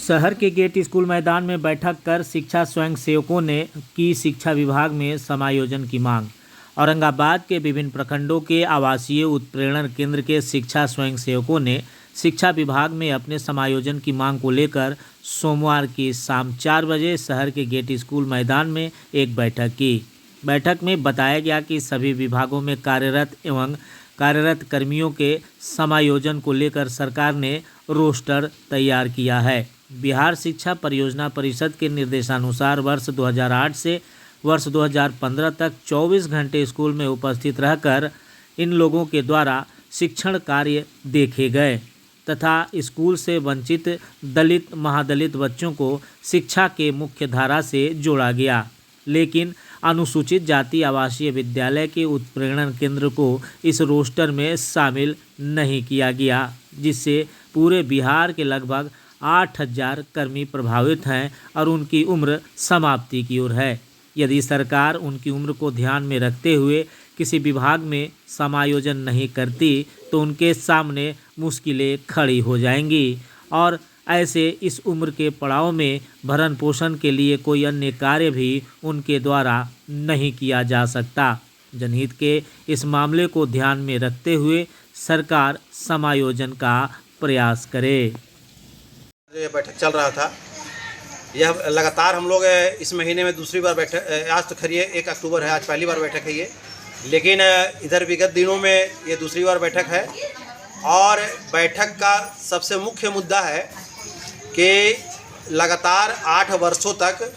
शहर के gate school मैदान में बैठक कर शिक्षा स्वयं सेवकों ने की शिक्षा विभाग में समायोजन की मांग। औरंगाबाद के विभिन्न प्रखंडों के आवासीय उत्प्रेरण केंद्र के शिक्षा स्वयं सेवकों ने शिक्षा विभाग में अपने समायोजन की मांग को लेकर सोमवार की शाम 4 बजे शहर के गेट स्कूल मैदान में एक बैठक की। बैठक में बताया गया कि सभी विभागों में कार्यरत कर्मियों के समायोजन को लेकर सरकार ने रोस्टर तैयार किया है। बिहार शिक्षा परियोजना परिषद के निर्देशानुसार वर्ष 2008 से वर्ष 2015 तक 24 घंटे स्कूल में उपस्थित रहकर इन लोगों के द्वारा शिक्षण कार्य देखे गए तथा स्कूल से वंचित दलित महादलित बच्चों को शिक्षा के मुख्य धारा से जोड़ा गया, लेकिन अनुसूचित जाति आवासीय विद्यालय के उत्प्रेरण केंद्र को इस रोस्टर में शामिल नहीं किया गया, जिससे पूरे बिहार के लगभग 8000 कर्मी प्रभावित हैं और उनकी उम्र समाप्ति की ओर है। यदि सरकार उनकी उम्र को ध्यान में रखते हुए किसी विभाग में समायोजन नहीं करती तो उनके सामने मुश्किलें खड़ी हो जाएंगी और ऐसे इस उम्र के पड़ाव में भरण पोषण के लिए कोई अन्य कार्य भी उनके द्वारा नहीं किया जा सकता। जनहित के इस मामले को ध्यान में रखते हुए सरकार समायोजन का प्रयास करे। ये बैठक चल रहा था, यह लगातार हम लोग इस महीने में दूसरी बार बैठक, आज तो खैर 1 अक्टूबर है, आज पहली बार बैठक है ये, लेकिन इधर विगत दिनों में ये दूसरी बार बैठक है। और बैठक का सबसे मुख्य मुद्दा है कि लगातार 8 वर्षों तक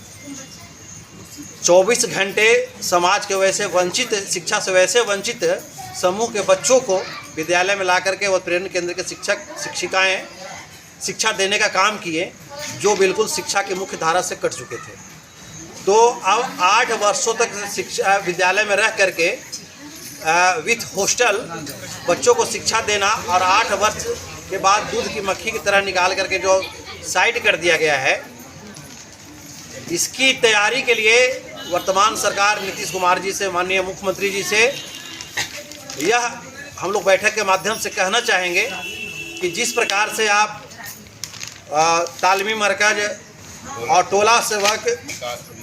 24 घंटे समाज के वैसे वंचित, शिक्षा से वैसे वंचित समूह के बच्चों को विद्यालय में ला करके उत्प्रेरण केंद्र के शिक्षिकाएँ शिक्षा देने का काम किए, जो बिल्कुल शिक्षा की मुख्य धारा से कट चुके थे। तो अब 8 वर्षों तक शिक्षा विद्यालय में रह करके विथ हॉस्टल बच्चों को शिक्षा देना और 8 वर्ष के बाद दूध की मक्खी की तरह निकाल करके जो साइड कर दिया गया है, इसकी तैयारी के लिए वर्तमान सरकार नीतीश कुमार जी से, माननीय मुख्यमंत्री जी से यह हम लोग बैठक के माध्यम से कहना चाहेंगे कि जिस प्रकार से आप तालीमी मरकज और टोला सेवक,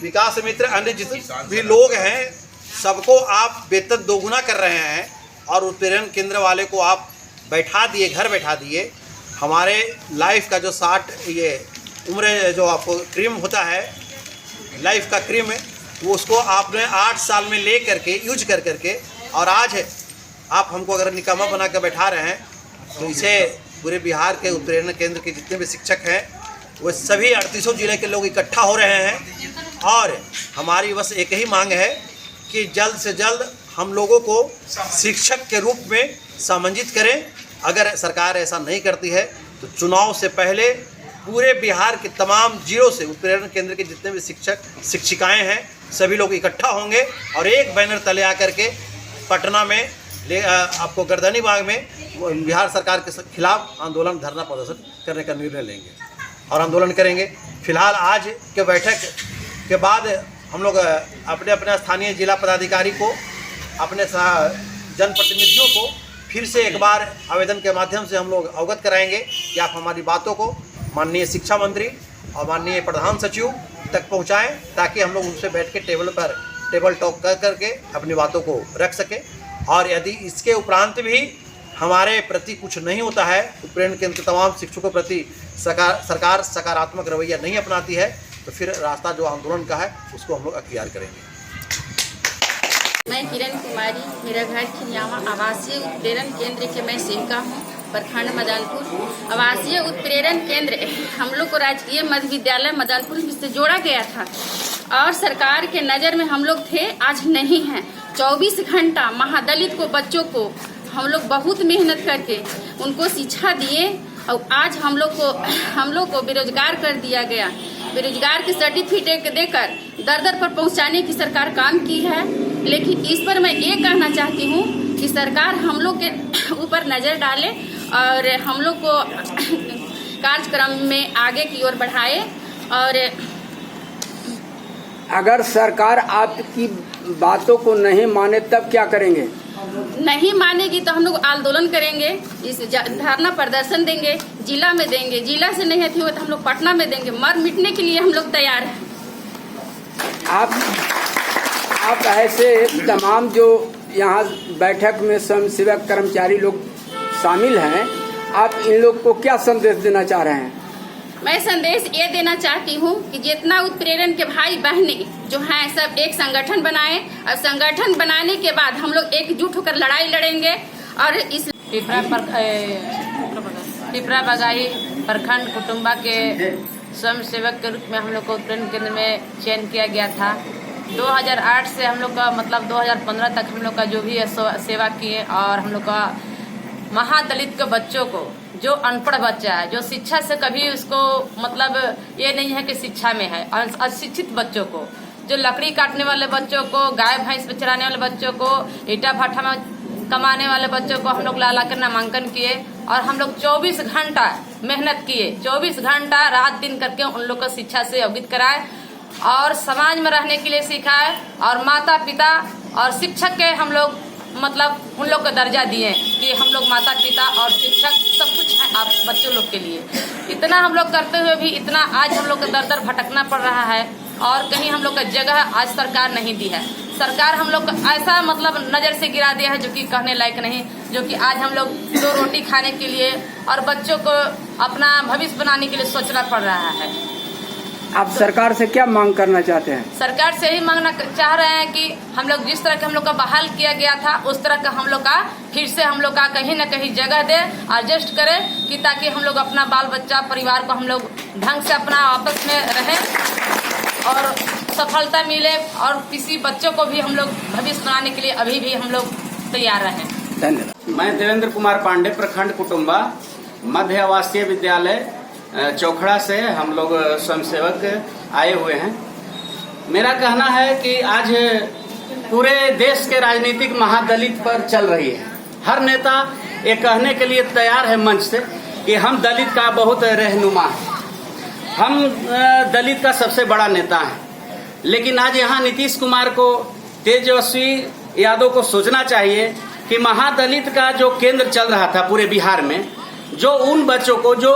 विकास मित्र, अन्य जितने भी लोग हैं, सबको आप वेतन दोगुना कर रहे हैं और उत्प्रेरण केंद्र वाले को आप बैठा दिए, घर बैठा दिए। हमारे लाइफ का जो 60 ये उम्र जो आपको क्रीम होता है, लाइफ का क्रीम, वो उसको आपने 8 साल में ले करके यूज कर करके, और आज आप हमको अगर निकम्मा बना कर बैठा रहे हैं, तो इसे पूरे बिहार के उत्प्रेरण केंद्र के जितने भी शिक्षक हैं वो सभी 38 जिले के लोग इकट्ठा हो रहे हैं। और हमारी बस एक ही मांग है कि जल्द से जल्द हम लोगों को शिक्षक के रूप में सम्मानित करें। अगर सरकार ऐसा नहीं करती है तो चुनाव से पहले पूरे बिहार के तमाम जिलों से उत्प्रेरण केंद्र के जितने भी शिक्षक शिक्षिकाएँ हैं, सभी लोग इकट्ठा होंगे और एक बैनर तले आकर के पटना में आपको गर्दनी बाग में बिहार सरकार के खिलाफ आंदोलन, धरना प्रदर्शन करने का निर्णय लेंगे और आंदोलन करेंगे। फिलहाल आज के बैठक के बाद हम लोग अपने अपने स्थानीय जिला पदाधिकारी को, अपने जनप्रतिनिधियों को फिर से एक बार आवेदन के माध्यम से हम लोग अवगत कराएंगे कि आप हमारी बातों को माननीय शिक्षा मंत्री और माननीय प्रधान सचिव तक पहुंचाएं, ताकि हम लोग उनसे बैठ के टेबल टॉक कर करके अपनी बातों को रख सकें। और यदि इसके उपरांत भी हमारे प्रति कुछ नहीं होता है, उत्प्रेरण केंद्र के तमाम शिक्षकों के प्रति सरकार सकारात्मक रवैया नहीं अपनाती है, तो फिर रास्ता जो आंदोलन का है उसको हम लोग अख्तियार करेंगे। मैं किरण कुमारी, मेरा घर खिनियावा आवासीय उत्प्रेरण केंद्र के मैं सेविका हूँ, प्रखंड मदानपुर। आवासीय उत्प्रेरण केंद्र हम लोग को राजकीय मध्य विद्यालय मदानपुर से जोड़ा गया था और सरकार के नज़र में हम लोग थे, आज नहीं हैं। 24 घंटा महादलित को बच्चों को हम लोग बहुत मेहनत करके उनको शिक्षा दिए और आज हम लोग को बेरोजगार कर दिया गया। बेरोजगार के सर्टिफिकेट देकर दर पर पहुंचाने की सरकार काम की है, लेकिन इस पर मैं ये कहना चाहती हूँ कि सरकार हम लोग के ऊपर नज़र डाले और हम लोग को कार्यक्रम में आगे की ओर बढ़ाए। और अगर सरकार आपकी बातों को नहीं माने तब क्या करेंगे? नहीं मानेगी तो हम लोग आंदोलन करेंगे, इस धरना प्रदर्शन देंगे। जिला में देंगे, जिला से नहीं थी तो हम लोग पटना में देंगे। मर मिटने के लिए हम लोग तैयार हैं। आप ऐसे तमाम जो यहाँ बैठक में स्वयंसेवक कर्मचारी लोग शामिल हैं, आप इन लोग को क्या संदेश देना चाह रहे हैं? मैं संदेश ये देना चाहती हूँ कि जितना उत्प्रेरण के भाई बहने जो हैं सब एक संगठन बनाएं, और संगठन बनाने के बाद हम लोग एकजुट होकर लड़ाई लड़ेंगे। और इस पिपरा बगाई प्रखंड कुटुम्बा के स्वयंसेवक के रूप में हम लोग को उत्प्रेरण केंद्र में चयन किया गया था। 2008 से हम लोग का मतलब 2015 तक हम लोग का जो भी सेवा किए, और हम लोग का महादलित के बच्चों को, जो अनपढ़ बच्चा है, जो शिक्षा से कभी उसको मतलब ये नहीं है कि शिक्षा में है, और अशिक्षित बच्चों को, जो लकड़ी काटने वाले बच्चों को, गाय भैंस पे चराने वाले बच्चों को, ईटा भट्ठा में कमाने वाले बच्चों को हम लोग ला कर नामांकन किए, और हम लोग 24 घंटा मेहनत किए, 24 घंटा रात दिन करके उन लोग को शिक्षा से अवगत कराए, और समाज में रहने के लिए सिखाए, और माता पिता और शिक्षक के हम लोग मतलब उन लोग को दर्जा दिए कि हम लोग माता पिता और शिक्षक सब कुछ है आप बच्चों लोग के लिए। इतना हम लोग करते हुए भी इतना आज हम लोग को दर दर भटकना पड़ रहा है, और कहीं हम लोग का जगह आज सरकार नहीं दी है। सरकार हम लोग को ऐसा मतलब नज़र से गिरा दिया है जो कि कहने लायक नहीं, जो कि आज हम लोग 2 रोटी खाने के लिए और बच्चों को अपना भविष्य बनाने के लिए सोचना पड़ रहा है। आप सरकार से क्या मांग करना चाहते हैं? सरकार से ही मांगना चाह रहे हैं कि हम लोग जिस तरह के हम लोग का बहाल किया गया था, उस तरह का हम लोग का फिर से हम लोग का कहीं न कहीं जगह दे, एडजस्ट करे, कि ताकि हम लोग अपना बाल बच्चा परिवार को हम लोग ढंग से अपना आपस में रहें और सफलता मिले, और किसी बच्चों को भी हम लोग भविष्य बनाने के लिए अभी भी हम लोग तैयार रहें। धन्यवाद। मैं देवेंद्र कुमार पांडे, प्रखंड कुटुम्बा मध्य आवासीय विद्यालय चौखड़ा से हम लोग स्वयंसेवक आए हुए हैं। मेरा कहना है कि आज पूरे देश के राजनीतिक महादलित पर चल रही है। हर नेता ये कहने के लिए तैयार है मंच से कि हम दलित का बहुत रहनुमा है, हम दलित का सबसे बड़ा नेता है। लेकिन आज यहाँ नीतीश कुमार को, तेजस्वी यादव को सोचना चाहिए कि महादलित का जो केंद्र चल रहा था पूरे बिहार में, जो उन बच्चों को जो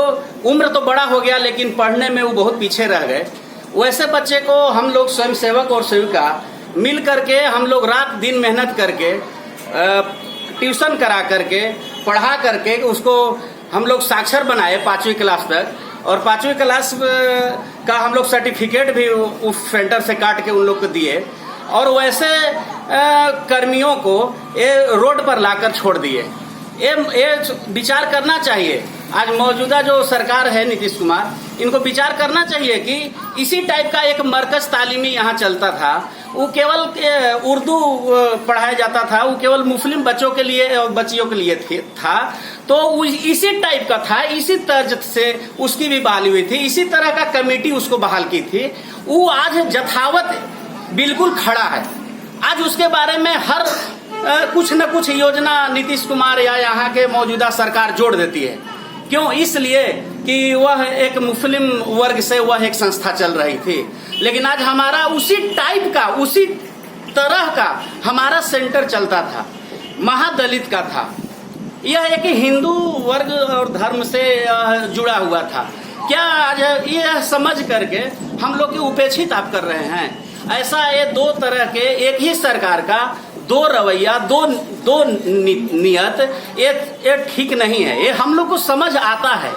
उम्र तो बड़ा हो गया लेकिन पढ़ने में वो बहुत पीछे रह गए, वैसे बच्चे को हम लोग स्वयंसेवक और सेविका मिल करके हम लोग रात दिन मेहनत करके ट्यूशन करा करके पढ़ा करके उसको हम लोग साक्षर बनाए 5वीं क्लास तक, और 5वीं क्लास का हम लोग सर्टिफिकेट भी उस सेंटर से काट के उन लोग को दिए, और वैसे कर्मियों को ये रोड पर लाकर छोड़ दिए। ये विचार करना चाहिए। आज मौजूदा जो सरकार है नीतीश कुमार, इनको विचार करना चाहिए कि इसी टाइप का एक मरकज तालीमी यहाँ चलता था, वो केवल उर्दू पढ़ाया जाता था, वो केवल मुस्लिम बच्चों के लिए और बच्चियों के लिए था, तो इसी टाइप का था, इसी तर्ज से उसकी भी बहाली हुई थी, इसी तरह का कमेटी उसको बहाल की थी। वो आज यथावत बिल्कुल खड़ा है। आज उसके बारे में हर कुछ न कुछ योजना नीतीश कुमार या यहाँ के मौजूदा सरकार जोड़ देती है। क्यों? इसलिए कि वह एक मुस्लिम वर्ग से वह एक संस्था चल रही थी, लेकिन आज हमारा उसी टाइप का, उसी तरह का हमारा सेंटर चलता था, महादलित का था। यह एक हिंदू वर्ग और धर्म से जुड़ा हुआ था। क्या आज यह समझ करके हम लोग की उपेक्षित आप कर रहे हैं? ऐसा ये 2 तरह के एक ही सरकार का 2 रवैया, दो नियत, ये ठीक नहीं है। ये हम लोग को समझ आता है।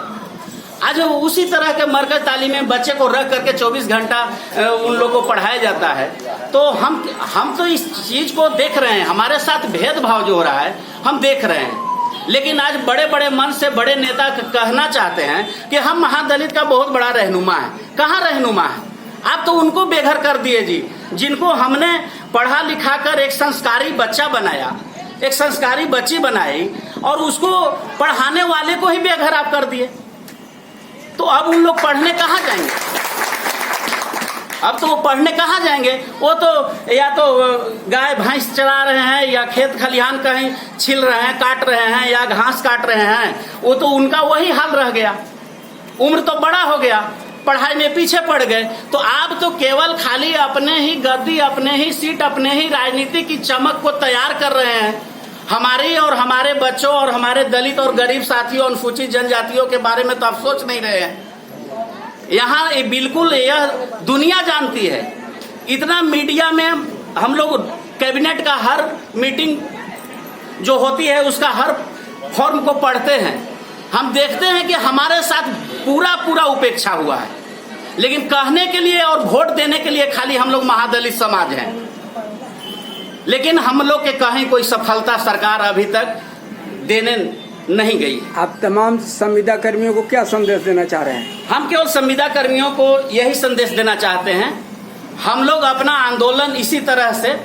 आज उसी तरह के मरकज तालीम में बच्चे को रख करके 24 घंटा उन लोग को पढ़ाया जाता है, तो हम तो इस चीज को देख रहे हैं। हमारे साथ भेदभाव जो हो रहा है हम देख रहे हैं। लेकिन आज बड़े बड़े मन से बड़े नेता कहना चाहते हैं कि हम महादलित का बहुत बड़ा रहनुमा है। कहाँ रहनुमा है? आप तो उनको बेघर कर दिए जी, जिनको हमने पढ़ा लिखा कर एक संस्कारी बच्चा बनाया, एक संस्कारी बच्ची बनाई, और उसको पढ़ाने वाले को ही बेघर आप कर दिए। तो अब उन लोग पढ़ने कहाँ जाएंगे? अब तो वो पढ़ने कहाँ जाएंगे? वो तो या तो गाय भैंस चरा रहे हैं, या खेत खलिहान कहीं छिल रहे हैं, काट रहे हैं, या घास काट रहे हैं। वो तो उनका वही हाल रह गया। उम्र तो बड़ा हो गया, पढ़ाई में पीछे पड़ गए। तो आप तो केवल खाली अपने ही गद्दी, अपने ही सीट, अपने ही राजनीति की चमक को तैयार कर रहे हैं। हमारी और हमारे बच्चों और हमारे दलित और गरीब साथियों अनुसूचित जनजातियों के बारे में तो आप सोच नहीं रहे हैं। यहाँ बिल्कुल यह दुनिया जानती है। इतना मीडिया में हम लोग कैबिनेट का हर मीटिंग जो होती है उसका हर फॉर्म को पढ़ते हैं। हम देखते हैं कि हमारे साथ पूरा उपेक्षा हुआ है, लेकिन कहने के लिए और वोट देने के लिए खाली हम लोग महादलित समाज हैं, लेकिन हम लोग के कहीं कोई सफलता सरकार अभी तक देने नहीं गई। आप तमाम संविदा कर्मियों को क्या संदेश देना चाह रहे हैं? हम केवल संविदा कर्मियों को यही संदेश देना चाहते हैं, हम लोग अपना आंदोलन इसी तरह से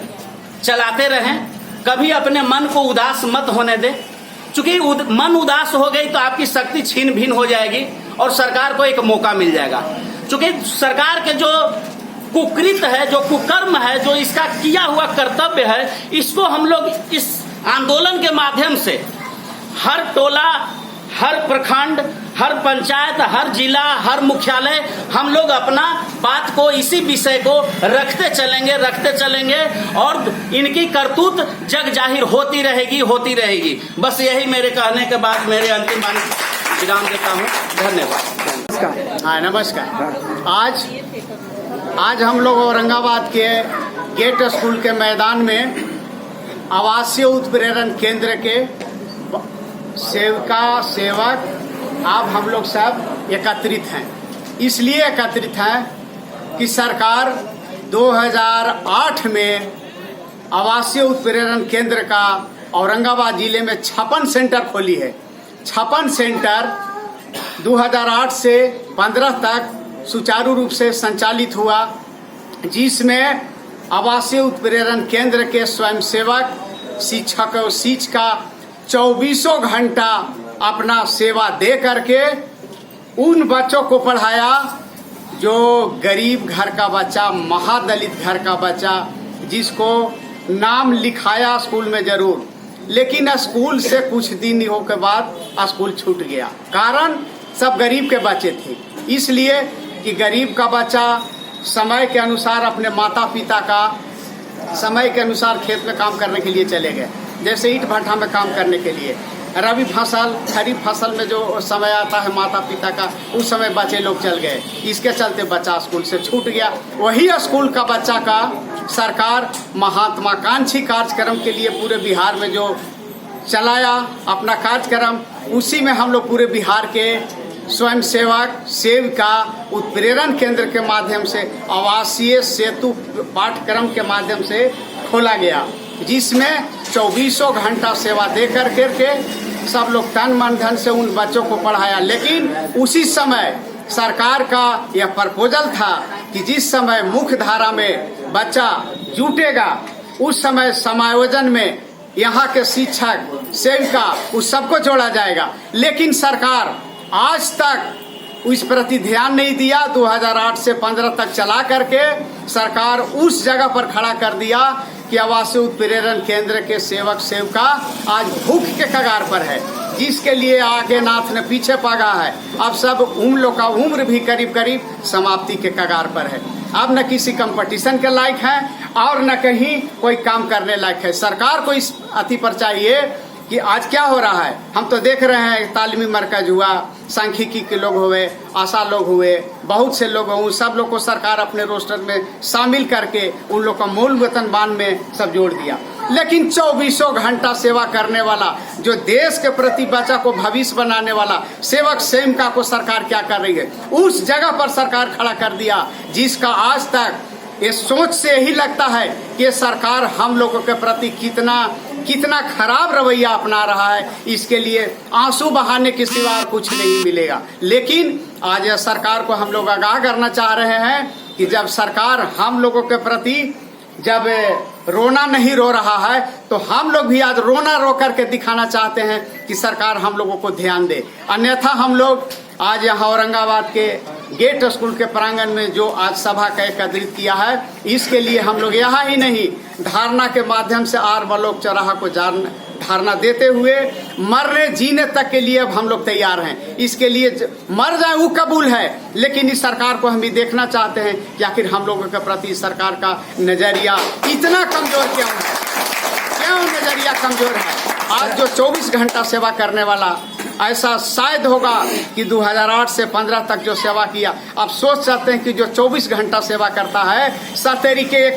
चलाते रहें, कभी अपने मन को उदास मत होने दें। चूंकि मन उदास हो गई तो आपकी शक्ति छीन भिन हो जाएगी और सरकार को एक मौका मिल जाएगा। चूंकि सरकार के जो कुकृत है, जो कुकर्म है, जो इसका किया हुआ कर्तव्य है, इसको हम लोग इस आंदोलन के माध्यम से हर टोला, हर प्रखंड, हर पंचायत, हर जिला, हर मुख्यालय हम लोग अपना बात को, इसी विषय को रखते चलेंगे और इनकी करतूत जग जाहिर होती रहेगी। बस यही मेरे कहने के बाद मेरे अंतिम विराम देता हूँ। धन्यवाद। हाँ, नमस्कार। आज हम लोग औरंगाबाद के गेट स्कूल के मैदान में आवासीय उत्प्रेरण केंद्र के सेवक आप हम लोग सब एकत्रित हैं। इसलिए एकत्रित हैं कि सरकार 2008 में आवासीय उत्प्रेरण केंद्र का औरंगाबाद जिले में 56 सेंटर खोली है। 56 सेंटर 2008 से 15 तक सुचारू रूप से संचालित हुआ, जिसमें आवासीय उत्प्रेरण केंद्र के स्वयंसेवक, शिक्षक और शिक्षिका 24 घंटा अपना सेवा दे करके उन बच्चों को पढ़ाया जो गरीब घर का बच्चा, महादलित घर का बच्चा, जिसको नाम लिखाया स्कूल में जरूर, लेकिन स्कूल से कुछ दिन के बाद स्कूल छूट गया। कारण सब गरीब के बच्चे थे, इसलिए कि गरीब का बच्चा समय के अनुसार अपने माता पिता का समय के अनुसार खेत में काम करने के लिए चले गए। जैसे ईंट भट्ठा में काम करने के लिए, रबी फसल, खरीफ फसल में जो समय आता है माता पिता का, उस समय बच्चे लोग चल गए। इसके चलते बच्चा स्कूल से छूट गया। वही स्कूल का बच्चा का सरकार महात्माकांक्षी कार्यक्रम के लिए पूरे बिहार में जो चलाया अपना कार्यक्रम, उसी में हम लोग पूरे बिहार के स्वयंसेवक सेविका उत्प्रेरण केंद्र के माध्यम से आवासीय सेतु पाठ्यक्रम के माध्यम से खोला गया, जिसमें 24 घंटा सेवा दे करके सब लोग तन मन धन से उन बच्चों को पढ़ाया। लेकिन उसी समय सरकार का यह प्रपोजल था कि जिस समय मुख्य धारा में बच्चा जुटेगा, उस समय समायोजन में यहाँ के शिक्षक सेविका उस सबको जोड़ा जाएगा। लेकिन सरकार आज तक उस प्रति ध्यान नहीं दिया। 2008 से 15 तक चला करके सरकार उस जगह पर खड़ा कर दिया कि आवासीय उत्प्रेरण केंद्र के सेवक सेविका आज भूख के कगार पर है, जिसके लिए आगे नाथ ने पीछे पागा है। अब सब उन लोग का उम्र भी करीब समाप्ति के कगार पर है। अब न किसी कंपटीशन के लायक है और न कहीं कोई काम करने लायक है। सरकार को इस अति पर चाहिए कि आज क्या हो रहा है। हम तो देख रहे हैं तालीमी मरकज हुआ, सांख्यिकी के लोग हुए, आशा लोग हुए, बहुत से लोग हुए, सब लोग को सरकार अपने रोस्टर में शामिल करके उन लोग का मूल वेतनमान में सब जोड़ दिया। लेकिन 24 घंटा सेवा करने वाला, जो देश के प्रति बच्चा को भविष्य बनाने वाला सेवक सेविका को सरकार क्या कर रही है, उस जगह पर सरकार खड़ा कर दिया, जिसका आज तक ये सोच से ही लगता है कि सरकार हम लोगों के प्रति कितना खराब रवैया अपना रहा है। इसके लिए आंसू बहाने के सिवा कुछ नहीं मिलेगा। लेकिन आज सरकार को हम लोग आगाह करना चाह रहे हैं कि जब सरकार हम लोगों के प्रति जब रोना नहीं रो रहा है, तो हम लोग भी आज रोना रो करके दिखाना चाहते हैं कि सरकार हम लोगों को ध्यान दे। अन्यथा हम लोग आज यहाँ औरंगाबाद के गेट स्कूल के प्रांगण में जो आज सभा का एकत्रित किया है, इसके लिए हम लोग यहाँ ही नहीं, धारणा के माध्यम से आर बलोक चौराहा को धारणा देते हुए मरने जीने तक के लिए अब हम लोग तैयार हैं। इसके लिए मर जाए वो कबूल है, लेकिन इस सरकार को हम भी देखना चाहते हैं कि आखिर हम लोगों के प्रति सरकार का नजरिया इतना कमजोर क्यों है। क्यों नजरिया कमजोर है? आज जो 24 घंटा सेवा करने वाला, ऐसा शायद होगा कि 2008 से 15 तक जो सेवा किया, आप सोच सकते हैं कि जो 24 घंटा सेवा करता है 17 के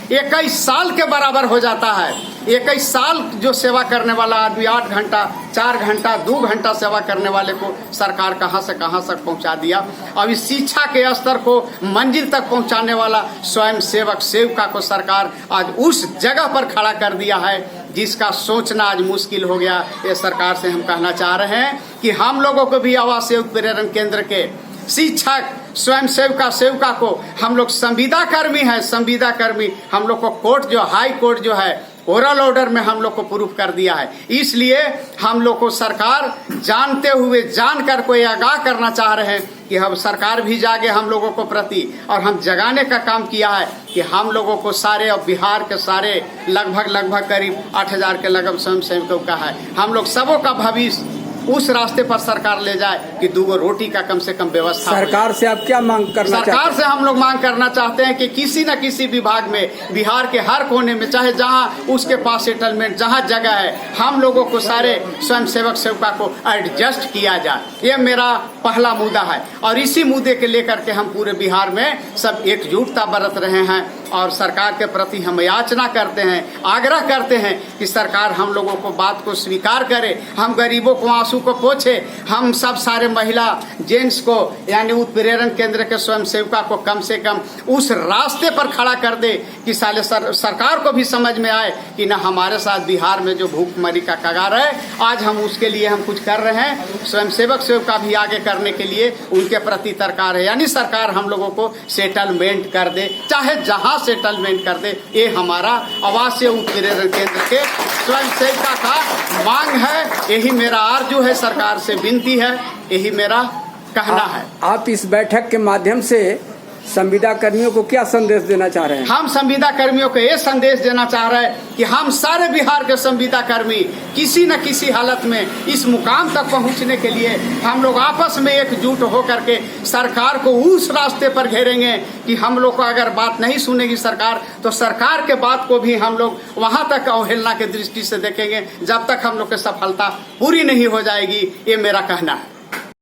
21 साल के बराबर हो जाता है। 21 साल जो सेवा करने वाला आदमी 8 घंटा, 4 घंटा, 2 घंटा सेवा करने वाले को सरकार कहां से कहां तक पहुंचा दिया। अब इस शिक्षा के स्तर को मंजिल तक पहुंचाने वाला स्वयं सेवक सेविका को सरकार आज उस जगह पर खड़ा कर दिया है जिसका सोचना आज मुश्किल हो गया। ये सरकार से हम कहना चाह रहे हैं कि हम लोगों को भी आवासीय उत्प्रेरण केंद्र के शिक्षक स्वयं सेविका को हम लोग संविदा कर्मी है, संविदा कर्मी हम लोग को कोर्ट जो हाई कोर्ट जो है ओरल ऑर्डर में हम लोग को प्रूफ कर दिया है। इसलिए हम लोग को सरकार जानते हुए जानकर को आगाह करना चाह रहे हैं कि हम सरकार भी जागे हम लोगों को प्रति, और हम जगाने का काम किया है कि हम लोगों को सारे और बिहार के सारे लगभग करीब 8000 के लगभग स्वयं सेवकों का है, हम लोग सबों का भविष्य उस रास्ते पर सरकार ले जाए कि 2 रोटी का कम से कम व्यवस्था। सरकार से आप क्या मांग करना चाहते हैं? सरकार से हम लोग मांग करना चाहते हैं कि किसी न किसी विभाग में बिहार के हर कोने में, चाहे जहां उसके पास सेटलमेंट जहां जगह है, हम लोगों को सारे स्वयं सेवक सेविका को एडजस्ट किया जाए। ये मेरा पहला मुद्दा है और इसी मुद्दे के लेकर के हम पूरे बिहार में सब एकजुटता बरत रहे हैं और सरकार के प्रति हम याचना करते हैं, आग्रह करते हैं कि सरकार हम लोगों को बात को स्वीकार करे, हम गरीबों को आंसू को पोछे, हम सब सारे महिला जेंट्स को यानी उत्प्रेरण केंद्र के स्वयं सेविका को कम से कम उस रास्ते पर खड़ा कर दे कि साले सरकार को भी समझ में आए कि ना हमारे साथ बिहार में जो भूखमरी का कगार है, आज हम उसके लिए हम कुछ कर रहे हैं। स्वयं सेवक सेविका भी आगे करने के लिए उनके प्रति सरकार है, यानी सरकार हम लोगों को सेटलमेंट कर दे, चाहे जहां सेटलमेंट कर दे। ये हमारा आवासीय उत्प्रेरण केंद्र के स्वयं सेविका का मांग है, यही मेरा आरजू है, सरकार से विनती है, यही मेरा कहना है। आप इस बैठक के माध्यम से संविदा कर्मियों को क्या संदेश देना चाह रहे हैं? हम संविदा कर्मियों को ये संदेश देना चाह रहे हैं कि हम सारे बिहार के संविदा कर्मी किसी न किसी हालत में इस मुकाम तक पहुंचने के लिए हम लोग आपस में एकजुट होकर के सरकार को उस रास्ते पर घेरेंगे कि हम लोग को अगर बात नहीं सुनेगी सरकार, तो सरकार के बात को भी हम लोग वहां तक अवहेलना की दृष्टि से देखेंगे जब तक हम लोग की सफलता पूरी नहीं हो जाएगी। ये मेरा कहना है।